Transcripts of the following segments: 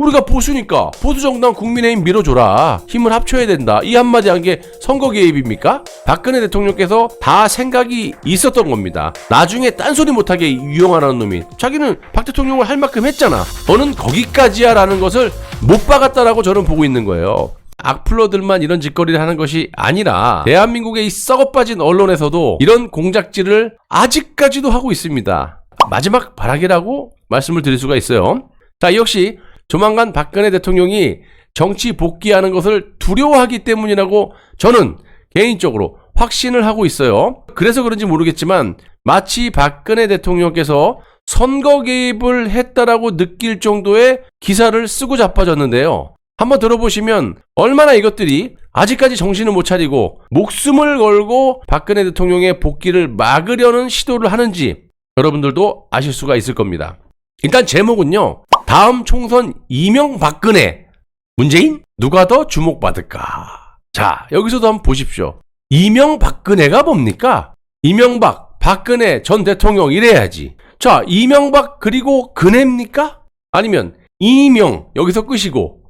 우리가 보수니까 보수정당 국민의힘 밀어줘라. 힘을 합쳐야 된다. 이 한마디 한 게 선거 개입입니까? 박근혜 대통령께서 다 생각이 있었던 겁니다. 나중에 딴소리 못하게 유용하라는 놈이 자기는 박 대통령을 할 만큼 했잖아. 너는 거기까지야 라는 것을 못 박았다라고 저는 보고 있는 거예요. 악플러들만 이런 짓거리를 하는 것이 아니라 대한민국의 이 썩어빠진 언론에서도 이런 공작질을 아직까지도 하고 있습니다. 마지막 발악이라고 말씀을 드릴 수가 있어요. 자, 역시 조만간 박근혜 대통령이 정치 복귀하는 것을 두려워하기 때문이라고 저는 개인적으로 확신을 하고 있어요. 그래서 그런지 모르겠지만 마치 박근혜 대통령께서 선거 개입을 했다라고 느낄 정도의 기사를 쓰고 자빠졌는데요. 한번 들어보시면 얼마나 이것들이 아직까지 정신을 못 차리고 목숨을 걸고 박근혜 대통령의 복귀를 막으려는 시도를 하는지 여러분들도 아실 수가 있을 겁니다. 일단 제목은요. 다음 총선 이명박근혜 문재인 누가 더 주목받을까? 자, 여기서도 한번 보십시오. 이명박근혜가 뭡니까? 이명박, 박근혜 전 대통령 이래야지. 자, 이명박 그리고 근혜입니까? 아니면 이명 여기서 끄시고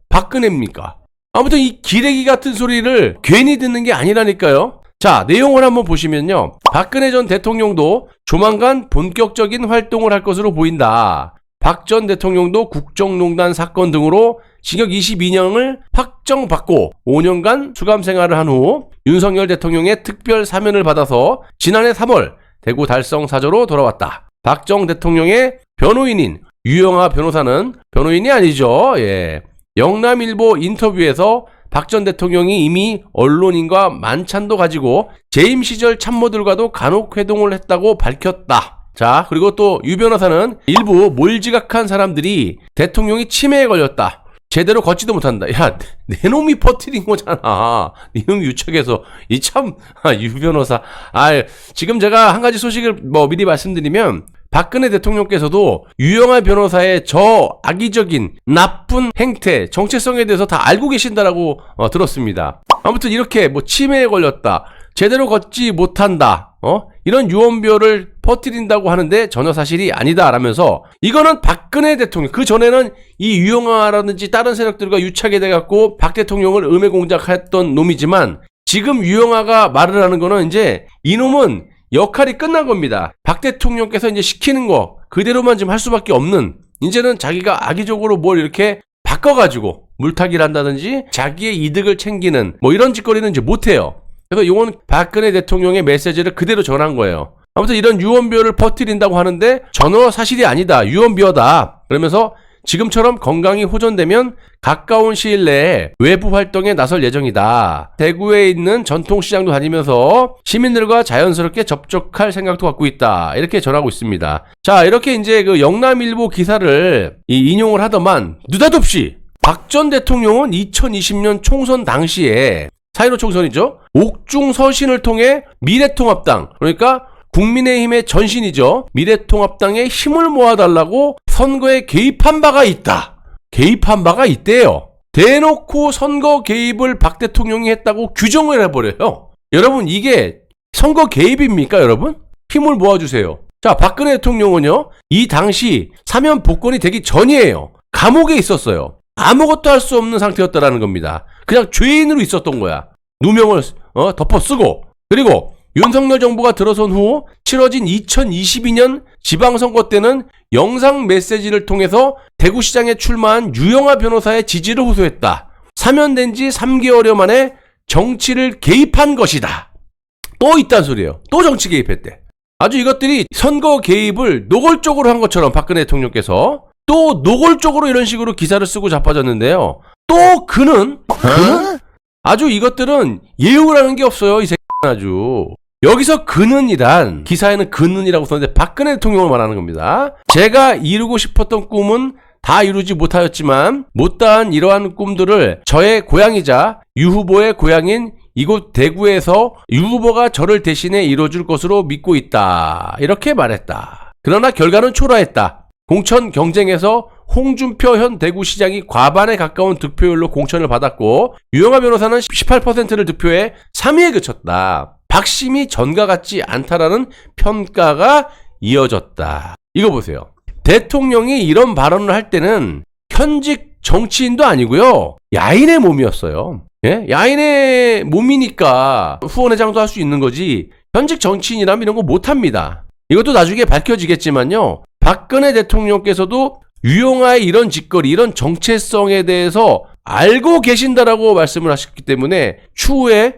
박근혜입니까? 아무튼 이 기레기 같은 소리를 괜히 듣는 게 아니라니까요. 자, 내용을 한번 보시면요. 박근혜 전 대통령도 조만간 본격적인 활동을 할 것으로 보인다. 박 전 대통령도 국정농단 사건 등으로 징역 22년을 확정받고 5년간 수감 생활을 한 후 윤석열 대통령의 특별 사면을 받아서 지난해 3월 대구 달성 사저로 돌아왔다. 박 전 대통령의 변호인인 유영하 변호사는 변호인이 아니죠. 영남일보 인터뷰에서 박 전 대통령이 이미 언론인과 만찬도 가지고 재임 시절 참모들과도 간혹 회동을 했다고 밝혔다. 자, 그리고 또 유 변호사는 일부 몰지각한 사람들이 대통령이 치매에 걸렸다. 제대로 걷지도 못한다. 야, 내 놈이 퍼뜨린 거잖아. 네 놈이 유착해서. 유 변호사. 지금 제가 한 가지 소식을 미리 말씀드리면 박근혜 대통령께서도 유영하 변호사의 저 악의적인 나쁜 행태, 정체성에 대해서 다 알고 계신다라고 들었습니다. 아무튼 이렇게 치매에 걸렸다. 제대로 걷지 못한다. 이런 유언비어를 퍼뜨린다고 하는데 전혀 사실이 아니다라면서 이거는 박근혜 대통령, 그 전에는 이 유영하라든지 다른 세력들과 유착이 돼갖고 박 대통령을 음해공작했던 놈이지만 지금 유영하가 말을 하는 거는 이제 이놈은 역할이 끝난 겁니다. 박 대통령께서 이제 시키는 거 그대로만 좀 할 수밖에 없는, 이제는 자기가 악의적으로 뭘 이렇게 바꿔가지고 물타기를 한다든지 자기의 이득을 챙기는 이런 짓거리는 이제 못해요. 그래서 이건 박근혜 대통령의 메시지를 그대로 전한 거예요. 아무튼 이런 유언비어를 퍼뜨린다고 하는데 전혀 사실이 아니다. 유언비어다. 그러면서 지금처럼 건강이 호전되면 가까운 시일 내에 외부 활동에 나설 예정이다. 대구에 있는 전통시장도 다니면서 시민들과 자연스럽게 접촉할 생각도 갖고 있다. 이렇게 전하고 있습니다. 자, 이렇게 이제 그 영남일보 기사를 인용을 하더만 느닷없이 박 전 대통령은 2020년 총선 당시에 4.15 총선이죠. 옥중 서신을 통해 미래통합당, 그러니까 국민의힘의 전신이죠. 미래통합당에 힘을 모아달라고 선거에 개입한 바가 있다. 개입한 바가 있대요. 대놓고 선거 개입을 박 대통령이 했다고 규정을 해버려요. 여러분, 이게 선거 개입입니까, 여러분? 힘을 모아주세요. 자, 박근혜 대통령은요, 이 당시 사면 복권이 되기 전이에요. 감옥에 있었어요. 아무것도 할 수 없는 상태였다라는 겁니다. 그냥 죄인으로 있었던 거야. 누명을 덮어 쓰고. 그리고 윤석열 정부가 들어선 후 치러진 2022년 지방선거 때는 영상 메시지를 통해서 대구시장에 출마한 유영하 변호사의 지지를 호소했다. 사면된 지 3개월여 만에 정치를 개입한 것이다. 또 있단 소리예요. 또 정치 개입했대. 아주 이것들이 선거 개입을 노골적으로 한 것처럼 박근혜 대통령께서 또 노골적으로 이런 식으로 기사를 쓰고 자빠졌는데요. 또 그는 아주 이것들은 예우를 하는 게 없어요. 이 새끼는 아주. 여기서 그는이란, 기사에는 그는이라고 썼는데 박근혜 대통령을 말하는 겁니다. 제가 이루고 싶었던 꿈은 다 이루지 못하였지만 못다한 이러한 꿈들을 저의 고향이자 유 후보의 고향인 이곳 대구에서 유 후보가 저를 대신해 이뤄줄 것으로 믿고 있다. 이렇게 말했다. 그러나 결과는 초라했다. 공천 경쟁에서 홍준표 현 대구시장이 과반에 가까운 득표율로 공천을 받았고 유영하 변호사는 18%를 득표해 3위에 그쳤다. 박심이 전과 같지 않다라는 평가가 이어졌다. 이거 보세요. 대통령이 이런 발언을 할 때는 현직 정치인도 아니고요. 야인의 몸이었어요. 예? 야인의 몸이니까 후원회장도 할 수 있는 거지 현직 정치인이라면 이런 거 못합니다. 이것도 나중에 밝혀지겠지만요. 박근혜 대통령께서도 유영아의 이런 짓거리, 이런 정체성에 대해서 알고 계신다라고 말씀을 하셨기 때문에 추후에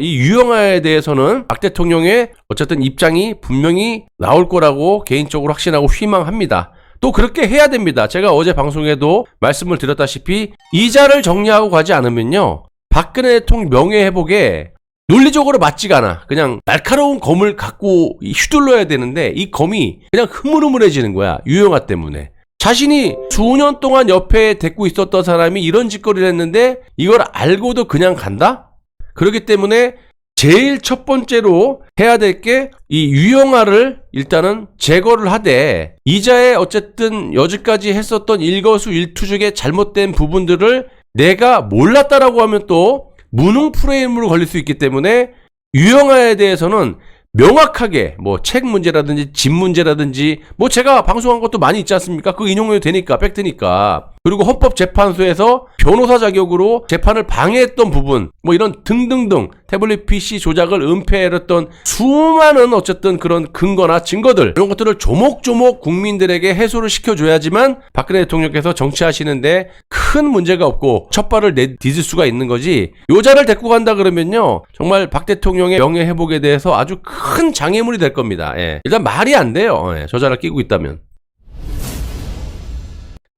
이 유영아에 대해서는 박 대통령의 어쨌든 입장이 분명히 나올 거라고 개인적으로 확신하고 희망합니다. 또 그렇게 해야 됩니다. 제가 어제 방송에도 말씀을 드렸다시피 이자를 정리하고 가지 않으면요. 박근혜 대통령 명예회복에 논리적으로 맞지가 않아. 그냥 날카로운 검을 갖고 휘둘러야 되는데 이 검이 그냥 흐물흐물해지는 거야. 유영아 때문에. 자신이 수년 동안 옆에 데리고 있었던 사람이 이런 짓거리를 했는데 이걸 알고도 그냥 간다? 그렇기 때문에 제일 첫 번째로 해야 될 게 이 유영아를 일단은 제거를 하되 이자에 어쨌든 여지까지 했었던 일거수일투족의 잘못된 부분들을 내가 몰랐다라고 하면 또 무능 프레임으로 걸릴 수 있기 때문에 유영아에 대해서는 명확하게 뭐 책 문제라든지 집 문제라든지 뭐 제가 방송한 것도 많이 있지 않습니까? 그거 인용해도 되니까 팩트니까. 그리고 헌법재판소에서 변호사 자격으로 재판을 방해했던 부분 뭐 이런 등등등 태블릿 PC 조작을 은폐했던 수많은 어쨌든 그런 근거나 증거들 이런 것들을 조목조목 국민들에게 해소를 시켜줘야지만 박근혜 대통령께서 정치하시는데 큰 문제가 없고 첫 발을 내딛을 수가 있는 거지. 요자를 데리고 간다 그러면요 정말 박 대통령의 명예회복에 대해서 아주 큰 장애물이 될 겁니다. 예. 일단 말이 안 돼요. 예. 저자를 끼고 있다면.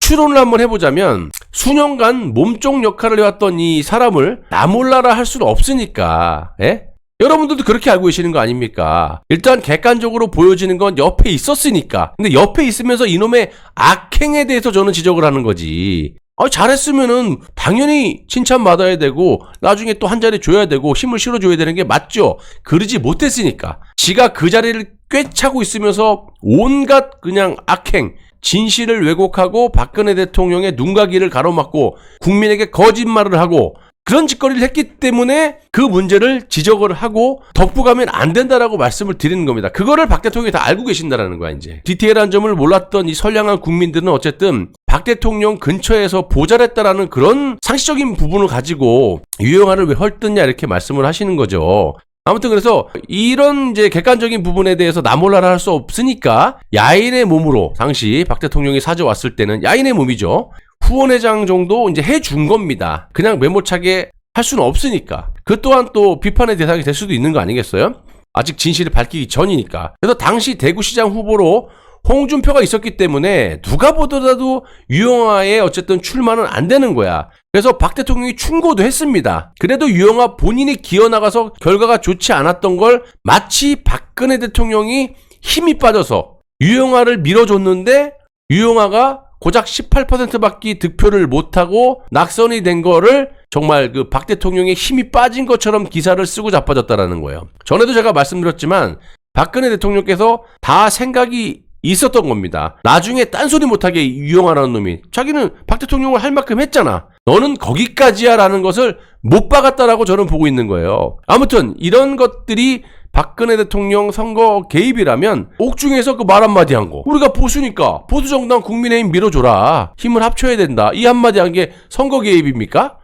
추론을 한번 해보자면 수년간 몸종 역할을 해왔던 이 사람을 나 몰라라 할 수는 없으니까. 예? 여러분들도 그렇게 알고 계시는 거 아닙니까? 일단 객관적으로 보여지는 건 옆에 있었으니까. 근데 옆에 있으면서 이놈의 악행에 대해서 저는 지적을 하는 거지. 잘했으면은 당연히 칭찬받아야 되고 나중에 또 한 자리 줘야 되고 힘을 실어줘야 되는 게 맞죠. 그러지 못했으니까. 지가 그 자리를 꿰차고 있으면서 온갖 그냥 악행 진실을 왜곡하고 박근혜 대통령의 눈과 귀를 가로막고 국민에게 거짓말을 하고 그런 짓거리를 했기 때문에 그 문제를 지적을 하고 덮고 가면 안 된다라고 말씀을 드리는 겁니다. 그거를 박 대통령이 다 알고 계신다라는 거야 이제. 디테일한 점을 몰랐던 이 선량한 국민들은 어쨌든 박 대통령 근처에서 보잘했다라는 그런 상식적인 부분을 가지고 유영아를 왜 헐뜯냐 이렇게 말씀을 하시는 거죠. 아무튼 그래서 이런 이제 객관적인 부분에 대해서 나 몰라라 할 수 없으니까 야인의 몸으로 당시 박 대통령이 사줘왔을 때는 야인의 몸이죠. 후원회장 정도 이제 해준 겁니다. 그냥 메모차게 할 수는 없으니까. 그 또한 또 비판의 대상이 될 수도 있는 거 아니겠어요? 아직 진실을 밝히기 전이니까. 그래서 당시 대구시장 후보로 홍준표가 있었기 때문에 누가 보더라도 유영아의 어쨌든 출마는 안 되는 거야. 그래서 박 대통령이 충고도 했습니다. 그래도 유영아 본인이 기어나가서 결과가 좋지 않았던 걸 마치 박근혜 대통령이 힘이 빠져서 유영아를 밀어줬는데 유영아가 고작 18%밖에 득표를 못하고 낙선이 된 거를 정말 그 박 대통령의 힘이 빠진 것처럼 기사를 쓰고 자빠졌다라는 거예요. 전에도 제가 말씀드렸지만 박근혜 대통령께서 다 생각이 있었던 겁니다. 나중에 딴소리 못하게 유영아라는 놈이 자기는 박 대통령을 할 만큼 했잖아. 너는 거기까지야 라는 것을 못 박았다라고 저는 보고 있는 거예요. 아무튼 이런 것들이 박근혜 대통령 선거 개입이라면 옥중에서 그 말 한마디 한 거 우리가 보수니까 보수정당 국민의힘 밀어줘라 힘을 합쳐야 된다 이 한마디 한 게 선거 개입입니까?